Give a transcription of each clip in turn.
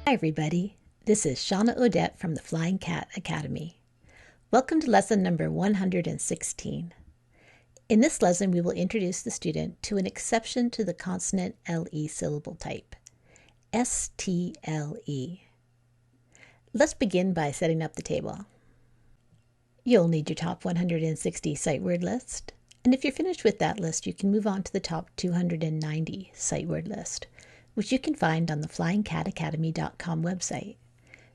Hi everybody, this is Shawna Odette from the Flying Cat Academy. Welcome to lesson number 116. In this lesson, we will introduce the student to an exception to the consonant LE syllable type, STLE. Let's begin by setting up the table. You'll need your top 160 sight word list, and if you're finished with that list, you can move on to the top 290 sight word list, which you can find on the flyingcatacademy.com website.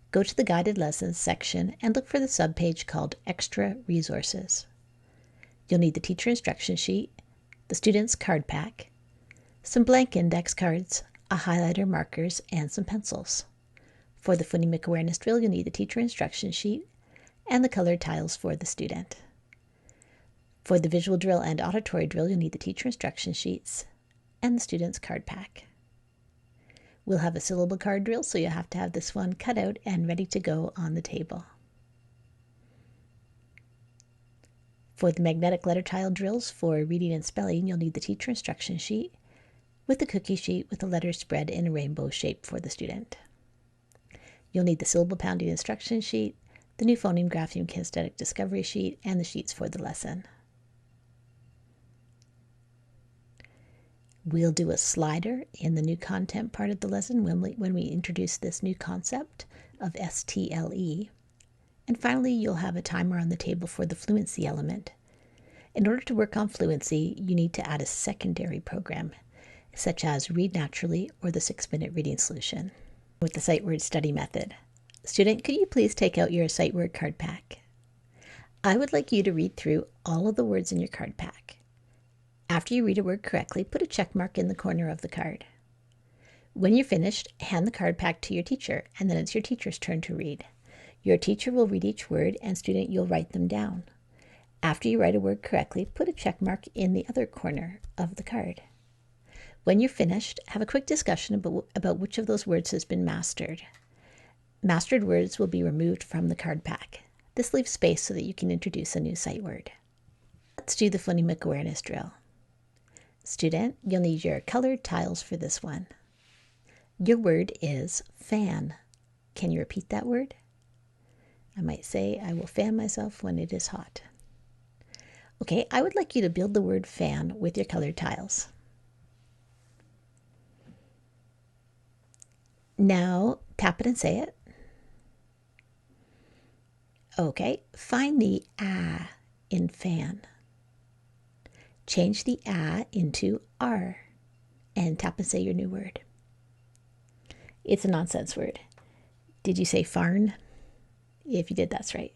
Go to the guided lessons section and look for the subpage called Extra Resources. You'll need the teacher instruction sheet, the student's card pack, some blank index cards, a highlighter, markers, and some pencils. For the phonemic awareness drill, you'll need the teacher instruction sheet and the colored tiles for the student. For the visual drill and auditory drill, you'll need the teacher instruction sheets and the student's card pack. We'll have a syllable card drill, so you'll have to have this one cut out and ready to go on the table. For the magnetic letter tile drills for reading and spelling, you'll need the teacher instruction sheet with the cookie sheet with the letters spread in a rainbow shape for the student. You'll need the syllable pounding instruction sheet, the new phoneme grapheme kinesthetic discovery sheet, and the sheets for the lesson. We'll do a slider in the new content part of the lesson when we introduce this new concept of STLE. And finally, you'll have a timer on the table for the fluency element. In order to work on fluency, you need to add a secondary program, such as Read Naturally or the 6-minute reading solution with the sight word study method. Student, could you please take out your sight word card pack? I would like you to read through all of the words in your card pack. After you read a word correctly, put a check mark in the corner of the card. When you're finished, hand the card back to your teacher, and then it's your teacher's turn to read. Your teacher will read each word, and student, you'll write them down. After you write a word correctly, put a check mark in the other corner of the card. When you're finished, have a quick discussion about which of those words has been mastered. Mastered words will be removed from the card pack. This leaves space so that you can introduce a new sight word. Let's do the phonemic awareness drill. Student, you'll need your colored tiles for this one. Your word is fan. Can you repeat that word? I might say, I will fan myself when it is hot. Okay, I would like you to build the word fan with your colored tiles. Now, tap it and say it. Okay, find the ah in fan. Change the ah into r and tap and say your new word. It's a nonsense word. Did you say farn? If you did, that's right.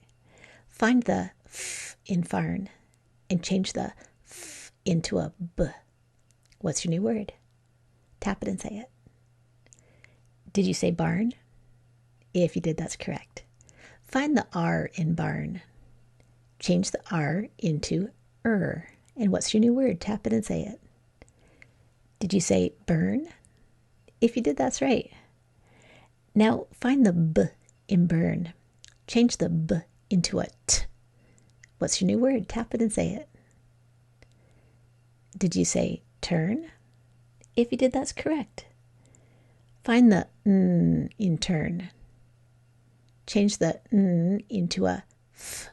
Find the f in farn and change the f into a b. What's your new word? Tap it and say it. Did you say barn? If you did, that's correct. Find the r in barn. Change the r into and what's your new word? Tap it and say it. Did you say burn? If you did, that's right. Now find the b in burn. Change the b into a t. What's your new word? Tap it and say it. Did you say turn? If you did, that's correct. Find the n in turn. Change the n into a f.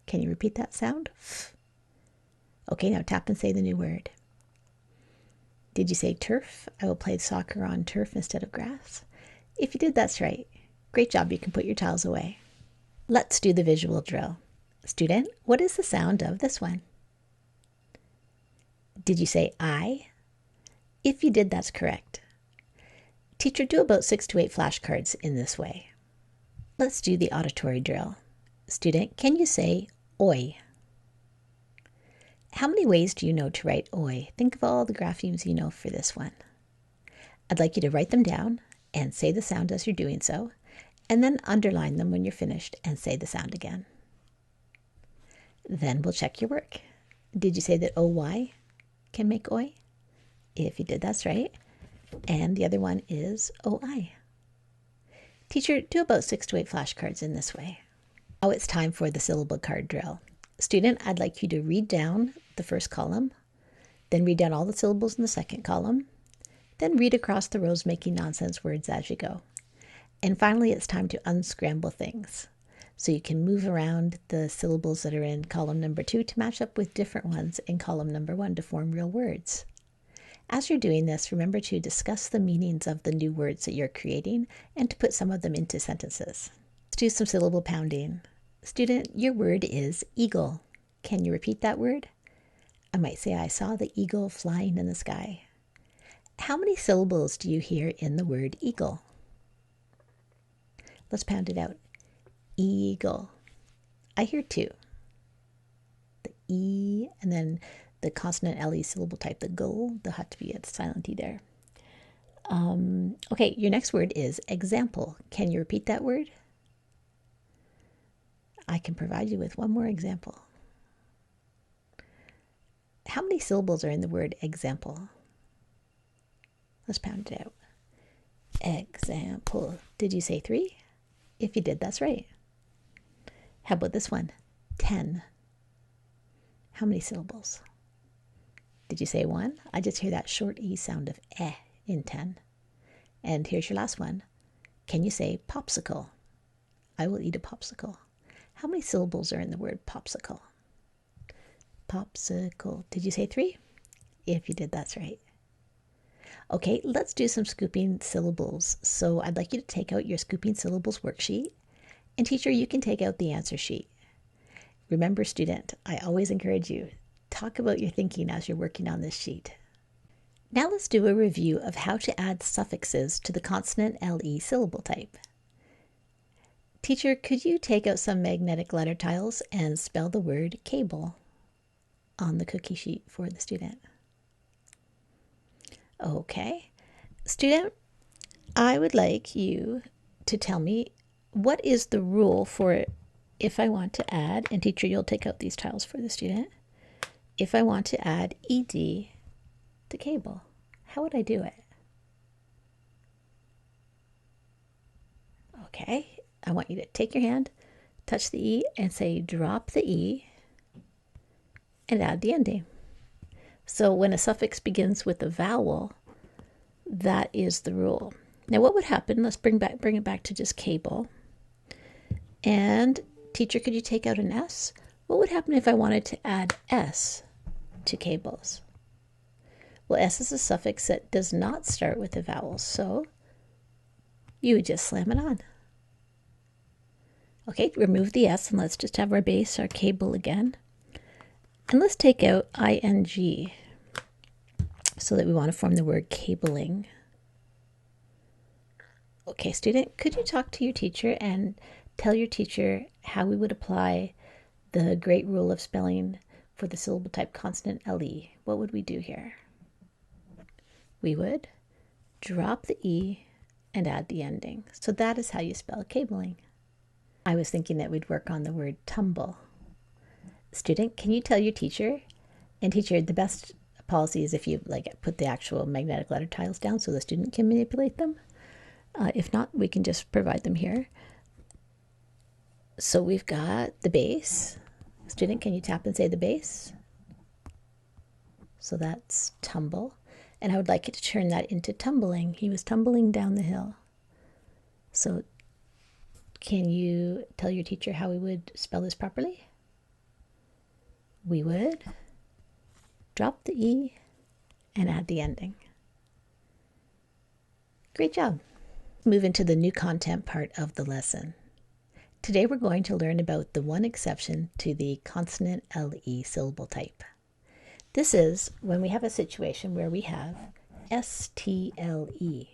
Can you repeat that sound? F. Okay, now tap and say the new word. Did you say turf? I will play soccer on turf instead of grass. If you did, that's right. Great job, you can put your tiles away. Let's do the visual drill. Student, what is the sound of this one? Did you say I? If you did, that's correct. Teacher, do about 6 to 8 flashcards in this way. Let's do the auditory drill. Student, can you say oi? How many ways do you know to write oi? Think of all the graphemes you know for this one. I'd like you to write them down and say the sound as you're doing so, and then underline them when you're finished and say the sound again. Then we'll check your work. Did you say that oy can make oi? If you did, that's right. And the other one is oi. Teacher, do about 6 to 8 flashcards in this way. Now it's time for the syllable card drill. Student, I'd like you to read down the first column, then read down all the syllables in the second column, then read across the rows making nonsense words as you go. And finally, it's time to unscramble things. So you can move around the syllables that are in column number 2 to match up with different ones in column number 1 to form real words. As you're doing this, remember to discuss the meanings of the new words that you're creating and to put some of them into sentences. Let's do some syllable pounding. Student, your word is eagle. Can you repeat that word? I might say, I saw the eagle flying in the sky. How many syllables do you hear in the word eagle? Let's pound it out. Eagle. I hear 2. The E and then the consonant LE syllable type, the gull. There'll have to be a silent E there. Okay, your next word is example. Can you repeat that word? I can provide you with one more example. How many syllables are in the word example? Let's pound it out. Example. Did you say 3? If you did, that's right. How about this one? 10. How many syllables? Did you say 1? I just hear that short E sound of eh in 10. And here's your last one. Can you say popsicle? I will eat a popsicle. How many syllables are in the word popsicle? Popsicle. Did you say 3? If you did, that's right. Okay, let's do some scooping syllables. So I'd like you to take out your scooping syllables worksheet. And teacher, you can take out the answer sheet. Remember, student, I always encourage you, talk about your thinking as you're working on this sheet. Now let's do a review of how to add suffixes to the consonant LE syllable type. Teacher, could you take out some magnetic letter tiles and spell the word cable on the cookie sheet for the student? Okay. Student, I would like you to tell me what is the rule for if I want to add, and teacher, you'll take out these tiles for the student, if I want to add ED to cable, how would I do it? Okay, I want you to take your hand, touch the E, and say drop the E, and add the ending. So when a suffix begins with a vowel, that is the rule. Now what would happen, let's bring it back to just cable. And teacher, could you take out an S? What would happen if I wanted to add S to cables? Well, S is a suffix that does not start with a vowel, so you would just slam it on. Okay, remove the S and let's just have our base, our cable again. And let's take out ing so that we want to form the word cabling. Okay, student, could you talk to your teacher and tell your teacher how we would apply the great rule of spelling for the syllable type consonant LE? What would we do here? We would drop the E and add the ending. So that is how you spell cabling. I was thinking that we'd work on the word tumble. Student, can you tell your teacher? And teacher, the best policy is if you put the actual magnetic letter tiles down so the student can manipulate them. If not, we can just provide them here. So we've got the base. Student, can you tap and say the base? So that's tumble. And I would like you to turn that into tumbling. He was tumbling down the hill. So can you tell your teacher how we would spell this properly? We would drop the E and add the ending. Great job. Move into the new content part of the lesson. Today we're going to learn about the one exception to the consonant LE syllable type. This is when we have a situation where we have STLE.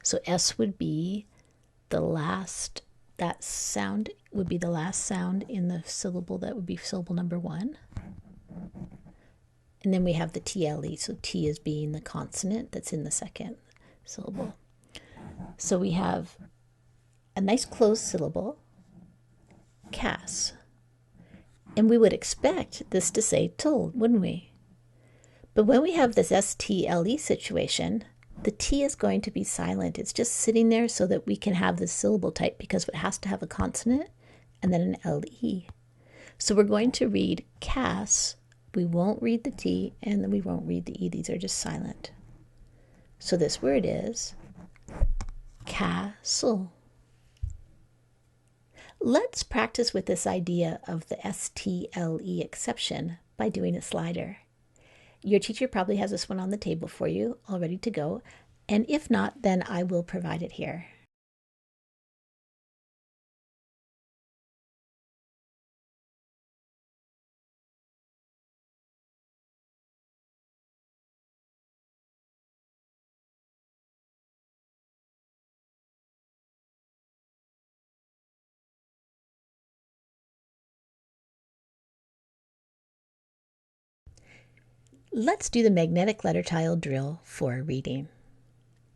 So S would be the last, that sound would be the last sound in the syllable, that would be syllable number 1. And then we have the TLE, so T is being the consonant that's in the second syllable. So we have a nice closed syllable, Cass. And we would expect this to say tull, wouldn't we? But when we have this STLE situation, the T is going to be silent. It's just sitting there so that we can have this syllable type because it has to have a consonant and then an LE. So we're going to read Cass. We won't read the T and then we won't read the E. These are just silent. So this word is castle. Let's practice with this idea of the STLE exception by doing a slider. Your teacher probably has this one on the table for you, all ready to go, and if not, then I will provide it here. Let's do the magnetic letter tile drill for reading.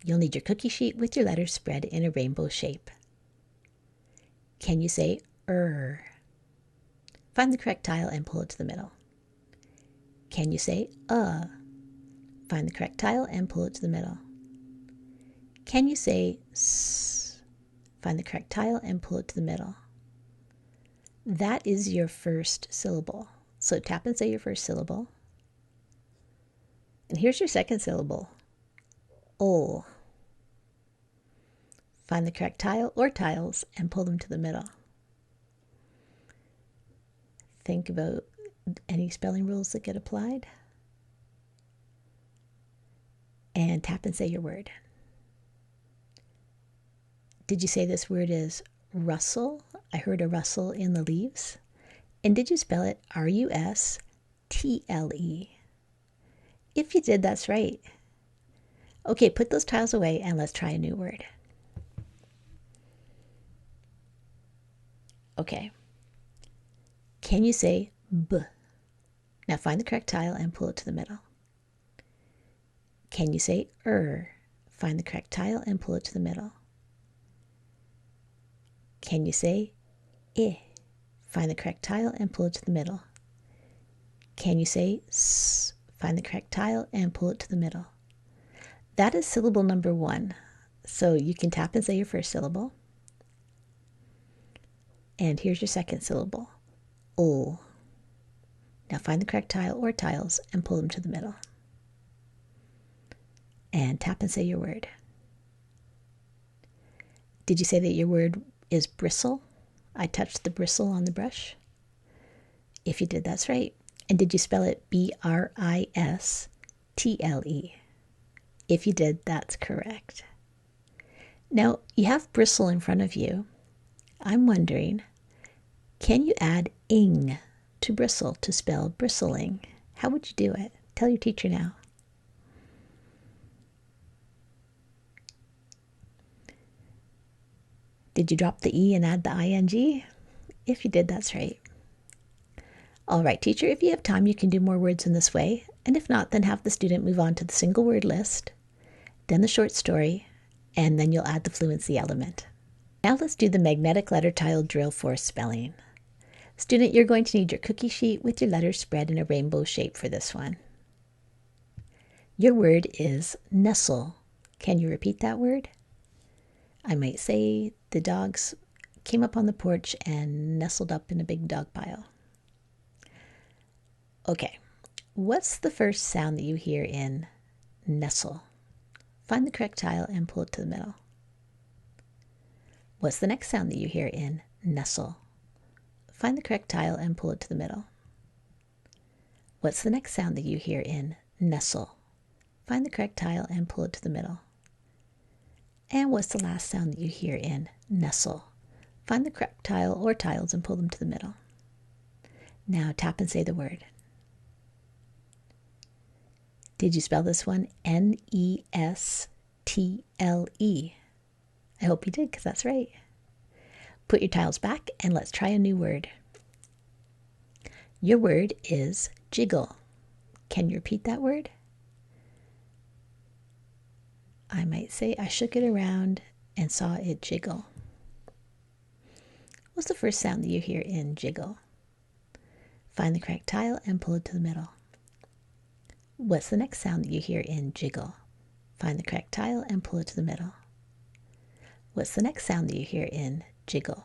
You'll need your cookie sheet with your letters spread in a rainbow shape. Can you say er? Find the correct tile and pull it to the middle. Can you say Find the correct tile and pull it to the middle. Can you say s? Find the correct tile and pull it to the middle. That is your first syllable. So tap and say your first syllable. And here's your second syllable, ol. Find the correct tile or tiles and pull them to the middle. Think about any spelling rules that get applied. And tap and say your word. Did you say this word is rustle? I heard a rustle in the leaves. And did you spell it RUSTLE? If you did, that's right. Okay, put those tiles away and let's try a new word. Okay. Can you say B? Now find the correct tile and pull it to the middle. Can you say Find the correct tile and pull it to the middle. Can you say I? Find the correct tile and pull it to the middle. Can you say S? Find the correct tile and pull it to the middle. That is syllable number 1. So you can tap and say your first syllable. And here's your second syllable, ol. Now find the correct tile or tiles and pull them to the middle. And tap and say your word. Did you say that your word is bristle? I touched the bristle on the brush. If you did, that's right. And did you spell it BRISTLE? If you did, that's correct. Now, you have bristle in front of you. I'm wondering, can you add ing to bristle to spell bristling? How would you do it? Tell your teacher now. Did you drop the E and add the ing? If you did, that's right. All right, teacher, if you have time, you can do more words in this way. And if not, then have the student move on to the single word list, then the short story, and then you'll add the fluency element. Now let's do the magnetic letter tile drill for spelling. Student, you're going to need your cookie sheet with your letters spread in a rainbow shape for this one. Your word is nestle. Can you repeat that word? I might say the dogs came up on the porch and nestled up in a big dog pile. Okay, what's the first sound that you hear in nestle? Find the correct tile and pull it to the middle. What's the next sound that you hear in nestle? Find the correct tile and pull it to the middle. What's the next sound that you hear in nestle? Find the correct tile and pull it to the middle. And what's the last sound that you hear in nestle? Find the correct tile or tiles and pull them to the middle. Now tap and say the word. Did you spell this one Nestle? I hope you did, because that's right. Put your tiles back and let's try a new word. Your word is jiggle. Can you repeat that word? I might say I shook it around and saw it jiggle. What's the first sound that you hear in jiggle? Find the correct tile and pull it to the middle. What's the next sound that you hear in jiggle? Find the correct tile and pull it to the middle. What's the next sound that you hear in jiggle?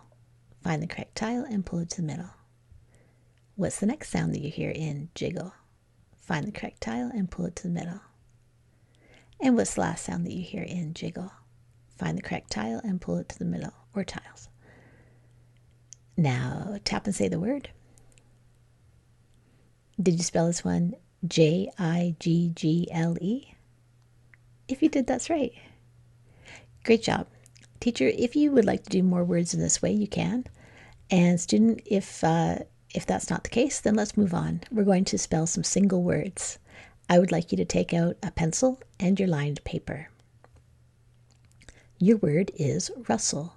Find the correct tile and pull it to the middle. What's the next sound that you hear in jiggle? Find the correct tile and pull it to the middle. And what's the last sound that you hear in jiggle? Find the correct tile and pull it to the middle, or tiles. Now tap and say the word. Did you spell this one Jiggle? If you did, that's right. Great job. Teacher, if you would like to do more words in this way, you can. And student, if that's not the case, then let's move on. We're going to spell some single words. I would like you to take out a pencil and your lined paper. Your word is rustle.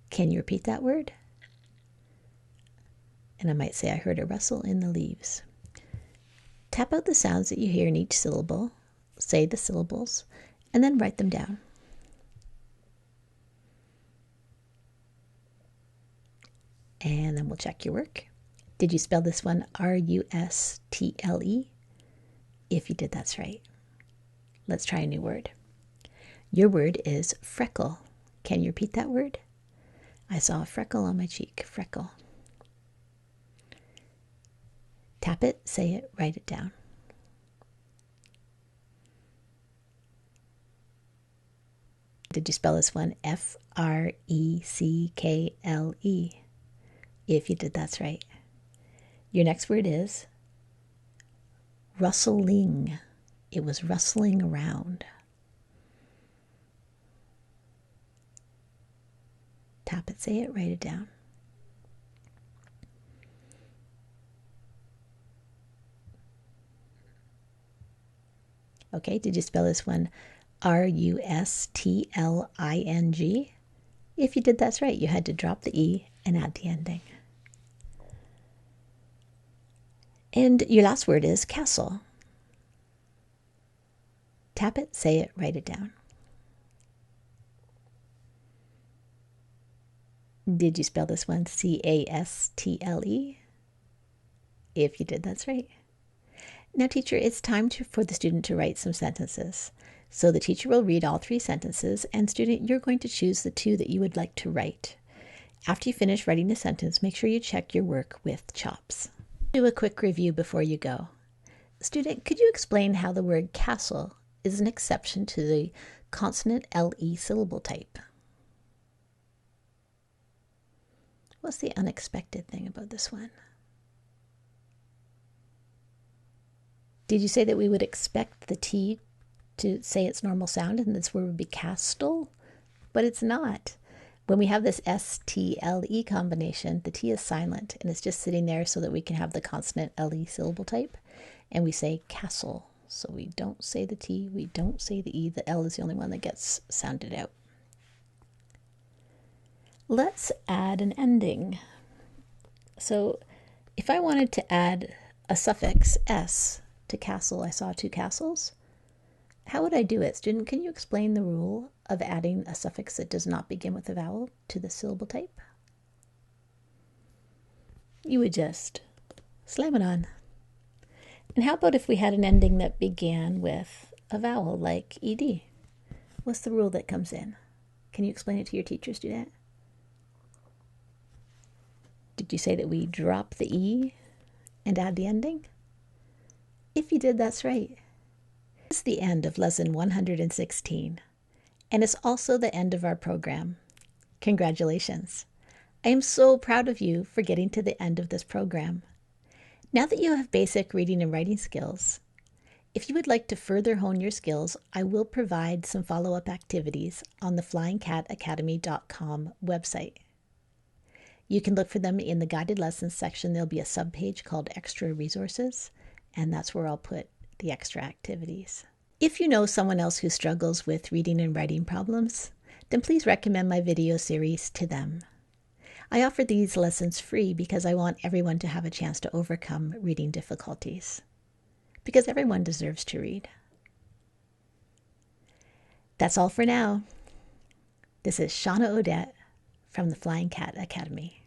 Can you repeat that word? And I might say, I heard a rustle in the leaves. Tap out the sounds that you hear in each syllable, say the syllables, and then write them down. And then we'll check your work. Did you spell this one Rustle? If you did, that's right. Let's try a new word. Your word is freckle. Can you repeat that word? I saw a freckle on my cheek. Freckle. Tap it, say it, write it down. Did you spell this one Freckle? If you did, that's right. Your next word is rustling. It was rustling around. Tap it, say it, write it down. Okay, did you spell this one Rustling? If you did, that's right. You had to drop the E and add the ending. And your last word is castle. Tap it, say it, write it down. Did you spell this one Castle? If you did, that's right. Now, teacher, it's time for the student to write some sentences. So the teacher will read all 3 sentences, and student, you're going to choose the 2 that you would like to write. After you finish writing the sentence, make sure you check your work with CHOPS. Do a quick review before you go. Student, could you explain how the word castle is an exception to the consonant LE syllable type? What's the unexpected thing about this one? Did you say that we would expect the T to say its normal sound and this word would be castle? But it's not. When we have this STLE combination, the T is silent and it's just sitting there so that we can have the consonant LE syllable type. And we say castle. So we don't say the T, we don't say the E. The L is the only one that gets sounded out. Let's add an ending. So if I wanted to add a suffix S to castle, I saw 2 castles. How would I do it? Student, can you explain the rule of adding a suffix that does not begin with a vowel to the syllable type? You would just slam it on. And how about if we had an ending that began with a vowel like ED? What's the rule that comes in? Can you explain it to your teacher, student? Did you say that we drop the E and add the ending? If you did, that's right. This is the end of lesson 116, and it's also the end of our program. Congratulations. I am so proud of you for getting to the end of this program. Now that you have basic reading and writing skills, if you would like to further hone your skills, I will provide some follow-up activities on the flyingcatacademy.com website. You can look for them in the guided lessons section. There'll be a subpage called Extra Resources, and that's where I'll put the extra activities. If you know someone else who struggles with reading and writing problems, then please recommend my video series to them. I offer these lessons free because I want everyone to have a chance to overcome reading difficulties, because everyone deserves to read. That's all for now. This is Shawna Odette from the Flying Cat Academy.